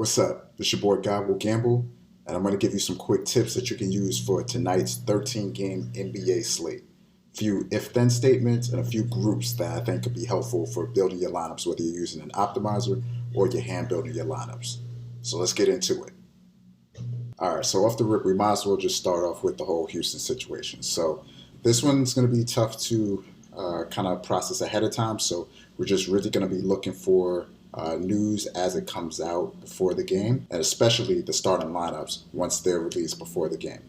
What's up? This your boy God Will Gamble, and I'm going to give you some quick tips that you can use for tonight's 13-game NBA slate. A few if-then statements and a few groups that I think could be helpful for building your lineups, whether you're using an optimizer or you're hand building your lineups. So let's get into it. All right, so off the rip, we might as well just start off with the whole Houston situation. So this one's going to be tough to kind of process ahead of time. So we're just really going to be looking for news as it comes out before the game, and especially the starting lineups once they're released before the game.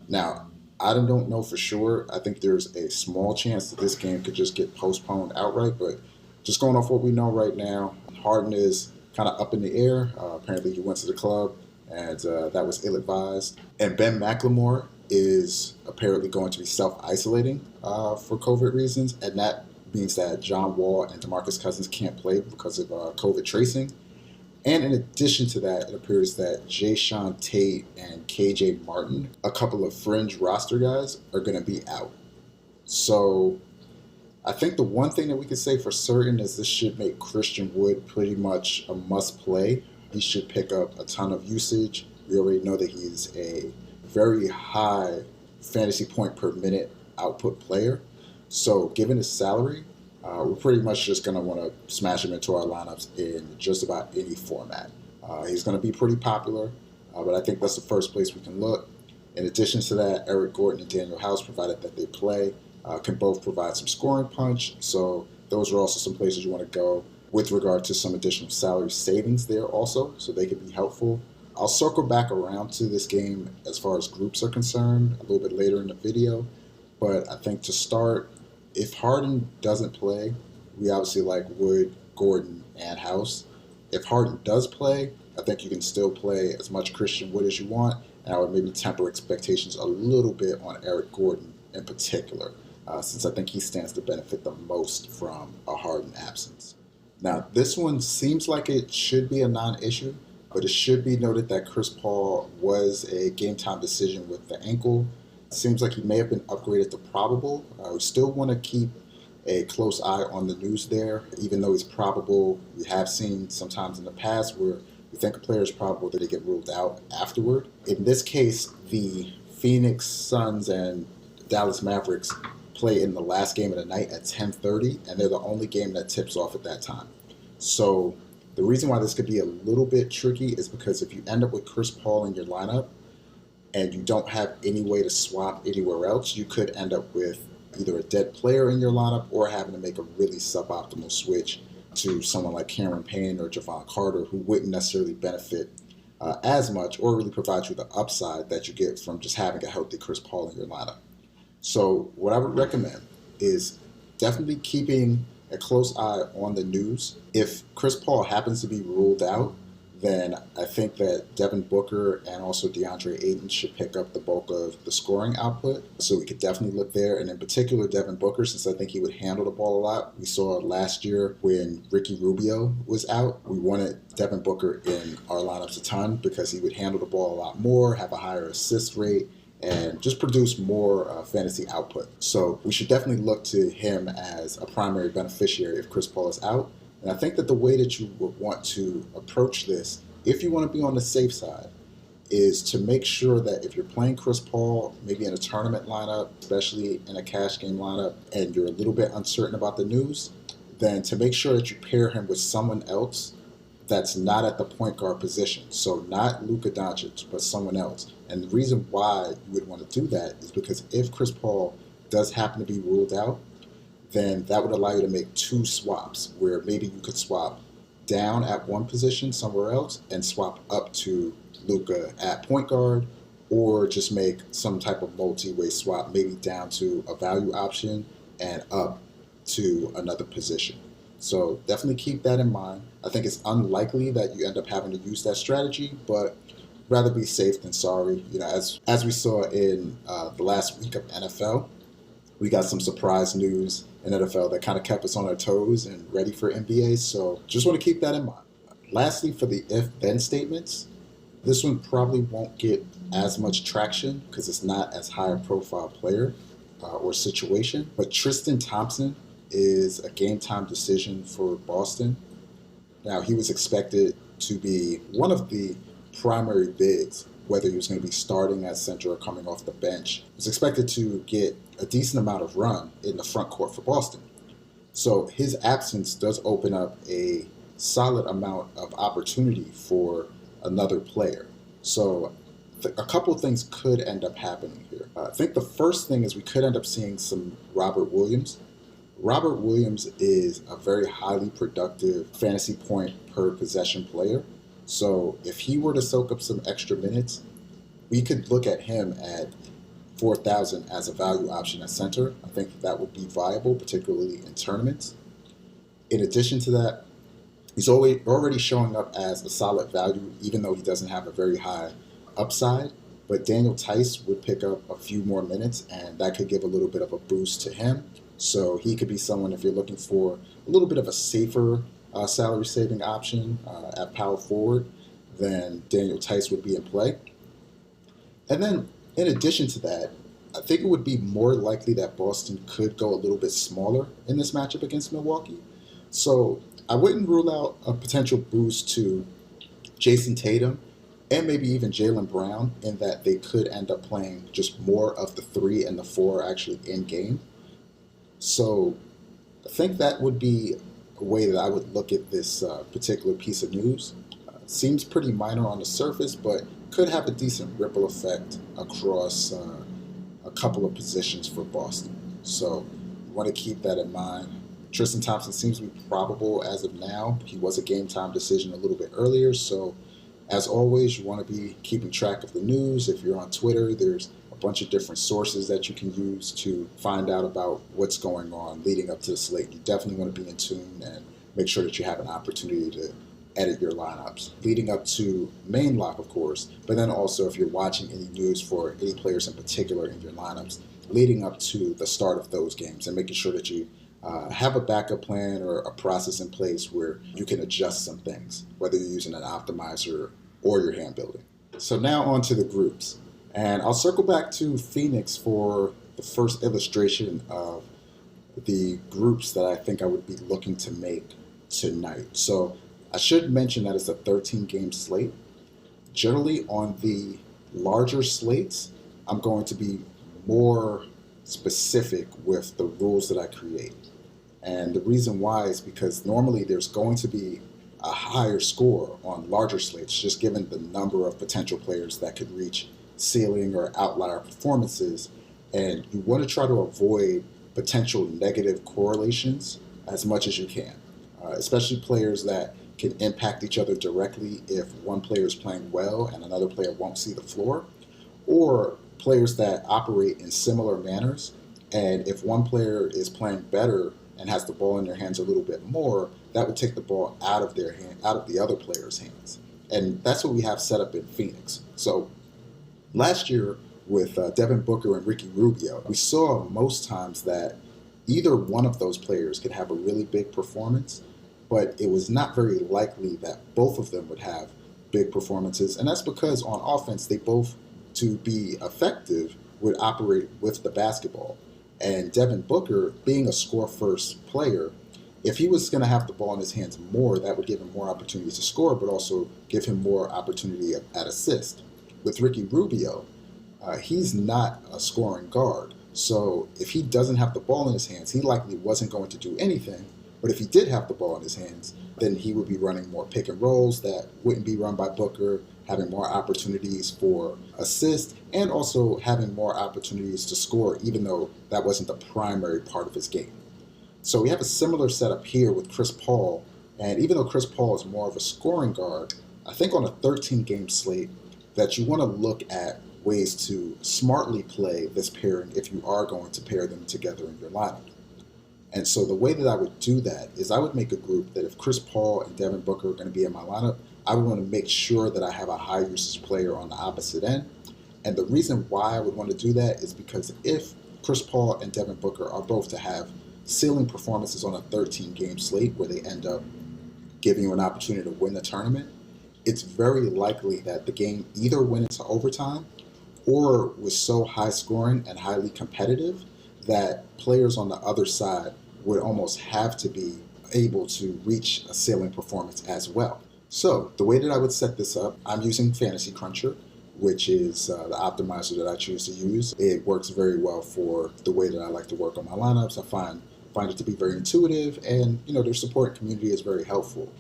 Now, I don't know for sure. I think there's a small chance that this game could just get postponed outright, but just going off what we know right now, Harden is kind of up in the air. Apparently, he went to the club, and that was ill-advised. And Ben McLemore is apparently going to be self-isolating for COVID reasons, and that means that John Wall and DeMarcus Cousins can't play because of COVID tracing. And in addition to that, it appears that Jayshawn Tate and KJ Martin, a couple of fringe roster guys, are going to be out. So I think the one thing that we can say for certain is this should make Christian Wood pretty much a must-play. He should pick up a ton of usage. We already know that he's a very high fantasy point per minute output player. So given his salary, we're pretty much just going to want to smash him into our lineups in just about any format. He's going to be pretty popular, but I think that's the first place we can look. In addition to that, Eric Gordon and Daniel House, provided that they play, can both provide some scoring punch. So those are also some places you want to go with regard to some additional salary savings there also, so they could be helpful. I'll circle back around to this game as far as groups are concerned a little bit later in the video, but I think to start, if Harden doesn't play, we obviously like Wood, Gordon, and House. If Harden does play, I think you can still play as much Christian Wood as you want, and I would maybe temper expectations a little bit on Eric Gordon in particular, since I think he stands to benefit the most from a Harden absence. Now, this one seems like it should be a non-issue, but it should be noted that Chris Paul was a game-time decision with the ankle. It seems like he may have been upgraded to probable. We still want to keep a close eye on the news there, even though he's probable. We have seen sometimes in the past where we think a player is probable that they get ruled out afterward. In this case, the Phoenix Suns and Dallas Mavericks play in the last game of the night at 10:30, and they're the only game that tips off at that time. So the reason why this could be a little bit tricky is because if you end up with Chris Paul in your lineup and you don't have any way to swap anywhere else, you could end up with either a dead player in your lineup or having to make a really suboptimal switch to someone like Cameron Payne or Javon Carter, who wouldn't necessarily benefit as much or really provide you the upside that you get from just having a healthy Chris Paul in your lineup. So what I would recommend is definitely keeping a close eye on the news. If Chris Paul happens to be ruled out, then I think that Devin Booker and also DeAndre Ayton should pick up the bulk of the scoring output. So we could definitely look there. And in particular, Devin Booker, since I think he would handle the ball a lot. We saw last year when Ricky Rubio was out, we wanted Devin Booker in our lineups a ton because he would handle the ball a lot more, have a higher assist rate, and just produce more fantasy output. So we should definitely look to him as a primary beneficiary if Chris Paul is out. And I think that the way that you would want to approach this, if you want to be on the safe side, is to make sure that if you're playing Chris Paul, maybe in a tournament lineup, especially in a cash game lineup, and you're a little bit uncertain about the news, then to make sure that you pair him with someone else that's not at the point guard position. So not Luka Doncic, but someone else. And the reason why you would want to do that is because if Chris Paul does happen to be ruled out, then that would allow you to make two swaps where maybe you could swap down at one position somewhere else and swap up to Luka at point guard, or just make some type of multi-way swap, maybe down to a value option and up to another position. So definitely keep that in mind. I think it's unlikely that you end up having to use that strategy, but rather be safe than sorry. You know, as we saw in the last week of NFL, we got some surprise news in NFL that kind of kept us on our toes and ready for NBA. So just want to keep that in mind. Lastly, for the if-then statements, this one probably won't get as much traction because it's not as high a profile player or situation. But Tristan Thompson is a game time decision for Boston. Now, he was expected to be one of the primary bigs, whether he was going to be starting at center or coming off the bench, was expected to get a decent amount of run in the front court for Boston. So his absence does open up a solid amount of opportunity for another player. So a couple of things could end up happening here. I think the first thing is we could end up seeing some Robert Williams. Robert Williams is a very highly productive fantasy point per possession player. So if he were to soak up some extra minutes, we could look at him at 4,000 as a value option at center. I think that would be viable, particularly in tournaments. In addition to that, he's already showing up as a solid value, even though he doesn't have a very high upside. But Daniel Tice would pick up a few more minutes, and that could give a little bit of a boost to him. So he could be someone, if you're looking for a little bit of a safer salary saving option at power forward, then Daniel Tice would be in play. And then in addition to that, I think it would be more likely that Boston could go a little bit smaller in this matchup against Milwaukee. So I wouldn't rule out a potential boost to Jason Tatum and maybe even Jaylen Brown, in that they could end up playing just more of the 3 and the 4 actually in game. So I think that would be a way that I would look at this particular piece of news. Seems pretty minor on the surface, but could have a decent ripple effect across a couple of positions for Boston. So you want to keep that in mind. Tristan Thompson seems to be probable as of now. He was a game time decision a little bit earlier. So as always, you want to be keeping track of the news. If you're on Twitter, there's a bunch of different sources that you can use to find out about what's going on leading up to the slate. You definitely want to be in tune and make sure that you have an opportunity to edit your lineups leading up to main lock, of course, but then also if you're watching any news for any players in particular in your lineups leading up to the start of those games, and making sure that you have a backup plan or a process in place where you can adjust some things, whether you're using an optimizer or your hand building. So now on to the groups, and I'll circle back to Phoenix for the first illustration of the groups that I think I would be looking to make tonight. So I should mention that it's a 13-game slate. Generally, on the larger slates, I'm going to be more specific with the rules that I create. And the reason why is because normally there's going to be a higher score on larger slates, just given the number of potential players that could reach ceiling or outlier performances. And you want to try to avoid potential negative correlations as much as you can, especially players that can impact each other directly if one player is playing well and another player won't see the floor, or players that operate in similar manners, and if one player is playing better and has the ball in their hands a little bit more, that would take the ball out of their hand, out of the other player's hands. And that's what we have set up in Phoenix. So last year with Devin Booker and Ricky Rubio, we saw most times that either one of those players could have a really big performance, but it was not very likely that both of them would have big performances. And that's because on offense, they both, to be effective, would operate with the basketball. And Devin Booker, being a score-first player, if he was going to have the ball in his hands more, that would give him more opportunities to score, but also give him more opportunity at assist. With Ricky Rubio, he's not a scoring guard. So if he doesn't have the ball in his hands, he likely wasn't going to do anything. But if he did have the ball in his hands, then he would be running more pick and rolls that wouldn't be run by Booker, having more opportunities for assist, and also having more opportunities to score, even though that wasn't the primary part of his game. So we have a similar setup here with Chris Paul, and even though Chris Paul is more of a scoring guard, I think on a 13-game slate that you want to look at ways to smartly play this pairing if you are going to pair them together in your lineup. And so the way that I would do that is I would make a group that if Chris Paul and Devin Booker are going to be in my lineup, I would want to make sure that I have a high usage player on the opposite end. And the reason why I would want to do that is because if Chris Paul and Devin Booker are both to have ceiling performances on a 13-game slate where they end up giving you an opportunity to win the tournament, it's very likely that the game either went into overtime or was so high scoring and highly competitive that players on the other side would almost have to be able to reach a ceiling performance as well. So the way that I would set this up, I'm using Fantasy Cruncher, which is the optimizer that I choose to use. It works very well for the way that I like to work on my lineups. I find it to be very intuitive, and their support community is very helpful.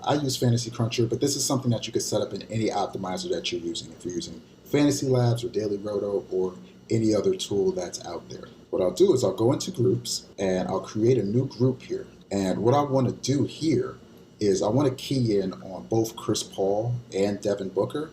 I use Fantasy Cruncher, but this is something that you could set up in any optimizer that you're using. If you're using Fantasy Labs or Daily Roto or any other tool that's out there. What I'll do is I'll go into groups and I'll create a new group here. And what I want to do here is I want to key in on both Chris Paul and Devin Booker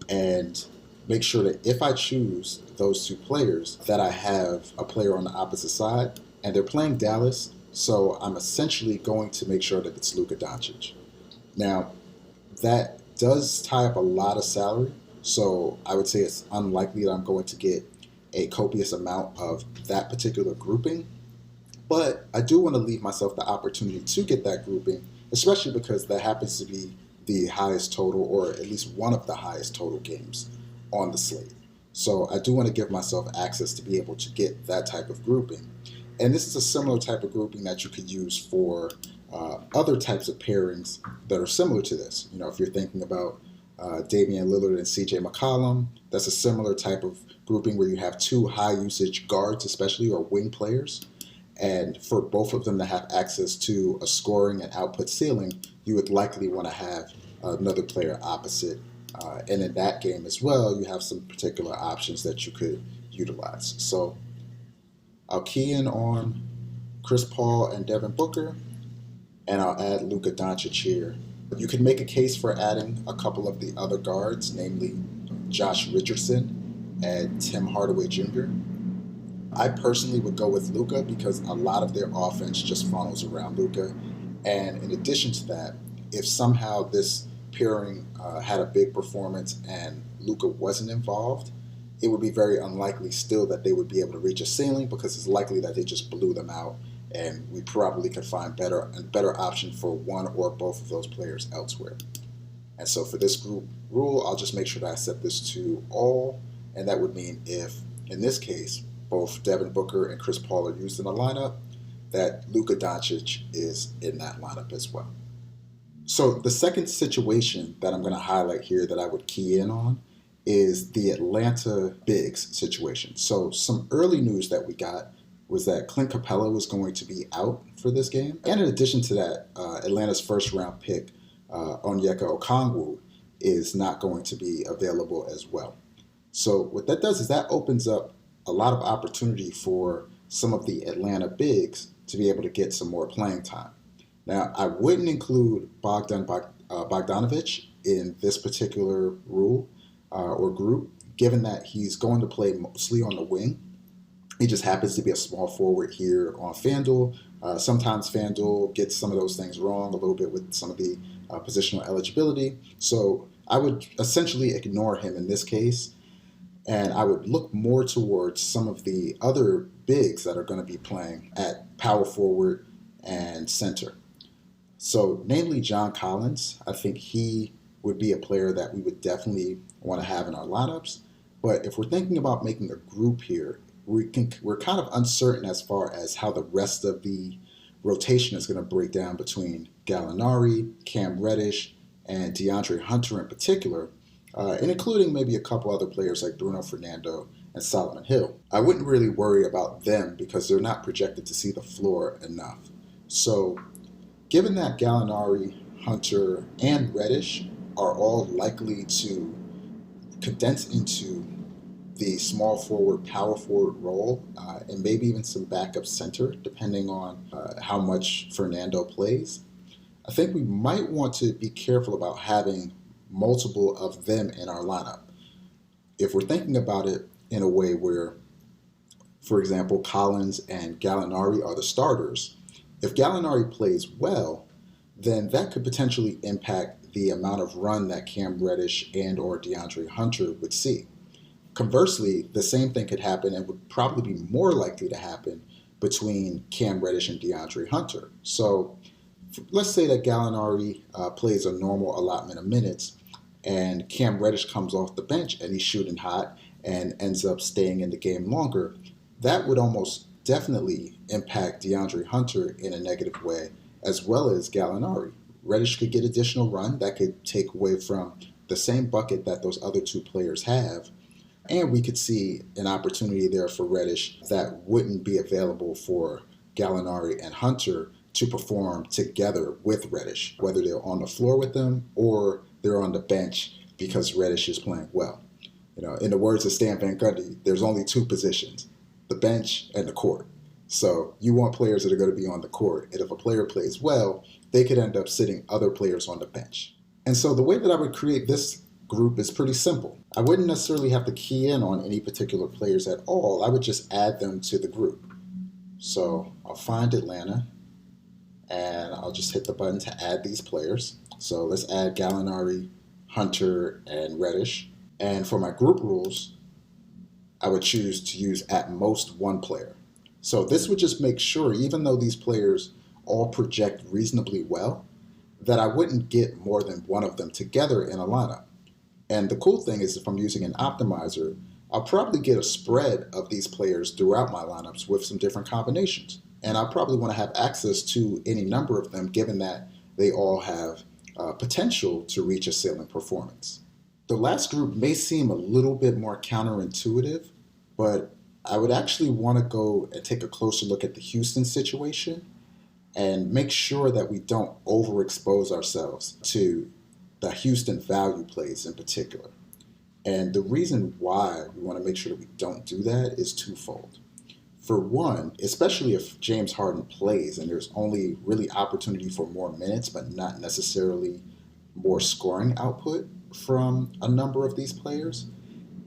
and make sure that if I choose those two players, that I have a player on the opposite side, and they're playing Dallas, so I'm essentially going to make sure that it's Luka Doncic. Now, that does tie up a lot of salary, so I would say it's unlikely that I'm going to get a copious amount of that particular grouping, but I do want to leave myself the opportunity to get that grouping, especially because that happens to be the highest total, or at least one of the highest total games on the slate. So I do want to give myself access to be able to get that type of grouping. And this is a similar type of grouping that you could use for other types of pairings that are similar to this. If you're thinking about Damian Lillard and CJ McCollum, that's a similar type of grouping where you have two high usage guards, especially, or wing players. And for both of them to have access to a scoring and output ceiling, you would likely want to have another player opposite. And in that game as well, you have some particular options that you could utilize. So I'll key in on Chris Paul and Devin Booker, and I'll add Luka Doncic here. You can make a case for adding a couple of the other guards, namely Josh Richardson and Tim Hardaway Jr. I personally would go with Luka because a lot of their offense just funnels around Luka. And in addition to that, if somehow this pairing had a big performance and Luka wasn't involved, it would be very unlikely still that they would be able to reach a ceiling, because it's likely that they just blew them out, and we probably could find a better option for one or both of those players elsewhere. And so for this group rule, I'll just make sure that I set this to all, and that would mean if, in this case, both Devin Booker and Chris Paul are used in a lineup, that Luka Doncic is in that lineup as well. So the second situation that I'm going to highlight here that I would key in on is the Atlanta Bigs situation. So some early news that we got was that Clint Capella was going to be out for this game. And in addition to that, Atlanta's first round pick, Onyeka Okongwu, is not going to be available as well. So what that does is that opens up a lot of opportunity for some of the Atlanta Bigs to be able to get some more playing time. Now, I wouldn't include Bogdan Bogdanovic in this particular rule or group, given that he's going to play mostly on the wing. He just happens to be a small forward here on Fanduel. Sometimes Fanduel gets some of those things wrong a little bit with some of the positional eligibility. So I would essentially ignore him in this case, and I would look more towards some of the other bigs that are going to be playing at power forward and center. So namely John Collins. I think he would be a player that we would definitely want to have in our lineups. But if we're thinking about making a group here, we're kind of uncertain as far as how the rest of the rotation is going to break down between Gallinari, Cam Reddish, and DeAndre Hunter in particular, and including maybe a couple other players like Bruno Fernando and Solomon Hill. I wouldn't really worry about them because they're not projected to see the floor enough. So given that Gallinari, Hunter, and Reddish are all likely to condense into the small forward, power forward role, and maybe even some backup center, depending on how much Fernando plays, I think we might want to be careful about having multiple of them in our lineup. If we're thinking about it in a way where, for example, Collins and Gallinari are the starters, if Gallinari plays well, then that could potentially impact the amount of run that Cam Reddish and or DeAndre Hunter would see. Conversely, the same thing could happen and would probably be more likely to happen between Cam Reddish and DeAndre Hunter. So let's say that Gallinari plays a normal allotment of minutes and Cam Reddish comes off the bench and he's shooting hot and ends up staying in the game longer. That would almost definitely impact DeAndre Hunter in a negative way, as well as Gallinari, Reddish could get additional run that could take away from the same bucket that those other two players have. And we could see an opportunity there for Reddish that wouldn't be available for Gallinari and Hunter to perform together with Reddish, whether they're on the floor with them or they're on the bench because Reddish is playing well. In the words of Stan Van Gundy, there's only two positions, the bench and the court. So you want players that are going to be on the court. And if a player plays well, they could end up sitting other players on the bench. And so the way that I would create this group is pretty simple. I wouldn't necessarily have to key in on any particular players at all. I would just add them to the group. So I'll find Atlanta, and I'll just hit the button to add these players. So let's add Gallinari, Hunter, and Reddish. And for my group rules, I would choose to use at most one player. So this would just make sure, even though these players all project reasonably well, that I wouldn't get more than one of them together in a lineup. And the cool thing is if I'm using an optimizer, I'll probably get a spread of these players throughout my lineups with some different combinations. And I'll probably want to have access to any number of them given that they all have potential to reach a ceiling performance. The last group may seem a little bit more counterintuitive, but I would actually want to go and take a closer look at the Houston situation and make sure that we don't overexpose ourselves to the Houston value plays in particular. And the reason why we want to make sure that we don't do that is twofold. For one, especially if James Harden plays and there's only really opportunity for more minutes, but not necessarily more scoring output from a number of these players,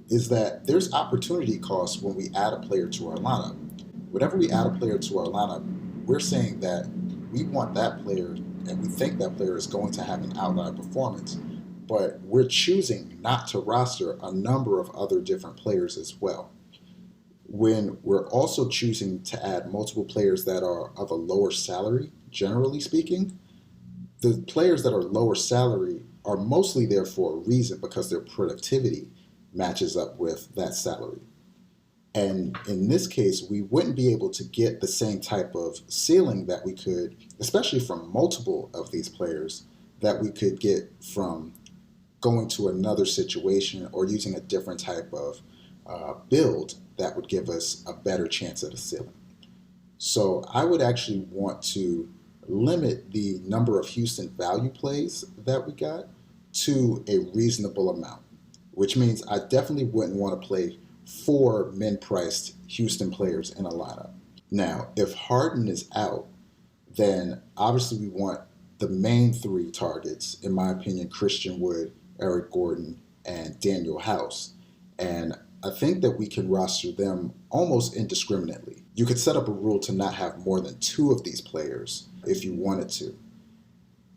is that there's opportunity costs when we add a player to our lineup. Whenever we add a player to our lineup, we're saying that we want that player and we think that player is going to have an outlier performance, but we're choosing not to roster a number of other different players as well. When we're also choosing to add multiple players that are of a lower salary, generally speaking, the players that are lower salary are mostly there for a reason because their productivity matches up with that salary. And in this case, we wouldn't be able to get the same type of ceiling that we could, especially from multiple of these players, that we could get from going to another situation or using a different type of build that would give us a better chance at a ceiling. So I would actually want to limit the number of Houston value plays that we got to a reasonable amount, which means I definitely wouldn't want to play 4 min-priced Houston players in a lineup. Now, if Harden is out, then obviously we want the main 3 targets, in my opinion, Christian Wood, Eric Gordon, and Daniel House. And I think that we can roster them almost indiscriminately. You could set up a rule to not have more than 2 of these players if you wanted to.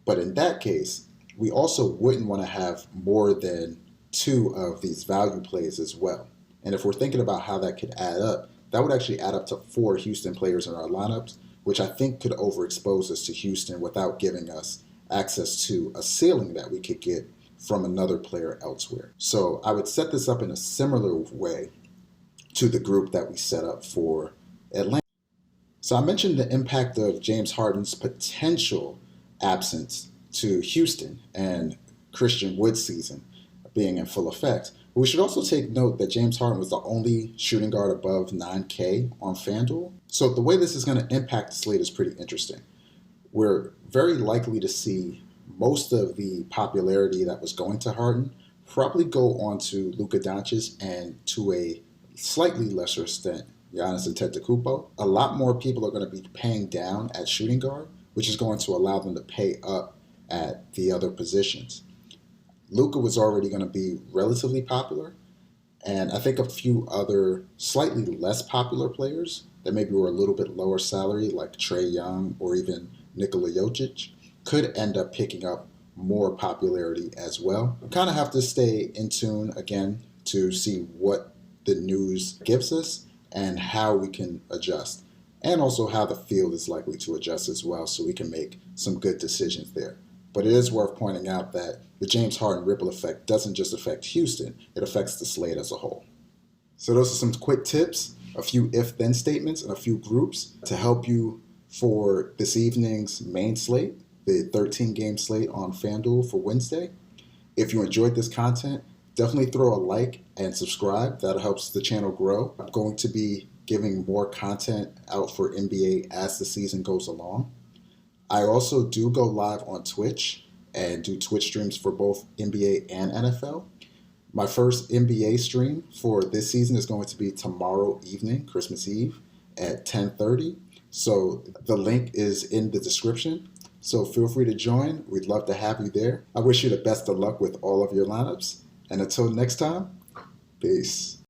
But in that case, we also wouldn't want to have more than 2 of these value plays as well. And if we're thinking about how that could add up, that would actually add up to 4 Houston players in our lineups, which I think could overexpose us to Houston without giving us access to a ceiling that we could get from another player elsewhere. So I would set this up in a similar way to the group that we set up for Atlanta. So I mentioned the impact of James Harden's potential absence to Houston and Christian Wood's season being in full effect. But we should also take note that James Harden was the only shooting guard above 9K on Fanduel. So the way this is going to impact the slate is pretty interesting. We're very likely to see most of the popularity that was going to Harden probably go on to Luka Doncic and to a slightly lesser extent Giannis Antetokounmpo. A lot more people are going to be paying down at shooting guard, which is going to allow them to pay up at the other positions. Luka was already going to be relatively popular, and I think a few other slightly less popular players that maybe were a little bit lower salary, like Trae Young or even Nikola Jokic, could end up picking up more popularity as well. We kind of have to stay in tune again to see what the news gives us and how we can adjust, and also how the field is likely to adjust as well, so we can make some good decisions there. But it is worth pointing out that the James Harden ripple effect doesn't just affect Houston, it affects the slate as a whole. So those are some quick tips, a few if-then statements, and a few groups to help you for this evening's main slate. the 13-game slate on Fanduel for Wednesday. If you enjoyed this content, definitely throw a like and subscribe. That helps the channel grow. I'm going to be giving more content out for NBA as the season goes along. I also do go live on Twitch and do Twitch streams for both NBA and NFL. My first NBA stream for this season is going to be tomorrow evening, Christmas Eve, at 10:30. So the link is in the description. So feel free to join. We'd love to have you there. I wish you the best of luck with all of your lineups. And until next time, peace.